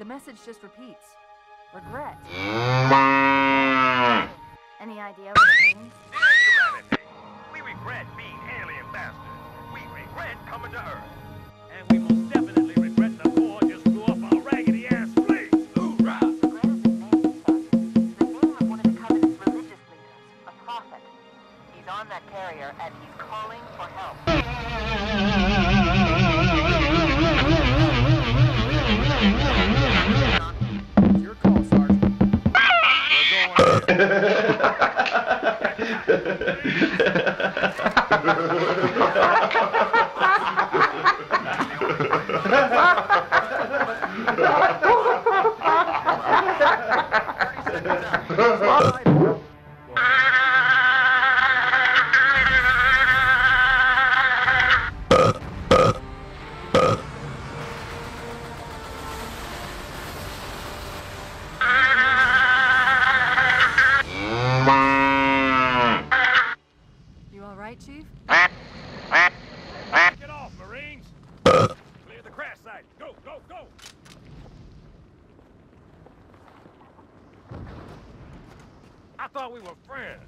The message just repeats. Regret. Any idea what it means? Dear humanity, we regret being alien bastards. We regret coming to Earth. And we most definitely regret the war just blew up our raggedy-ass fleet. Hoorah! Regret is a name, son. The name of one of the Covenant's religious leaders, a prophet. He's on that carrier, and he's calling for help. It's your call, Sergeant. We're going You all right, Chief? Get off, Marines! Clear the crash site. Go, go, go! I thought we were friends.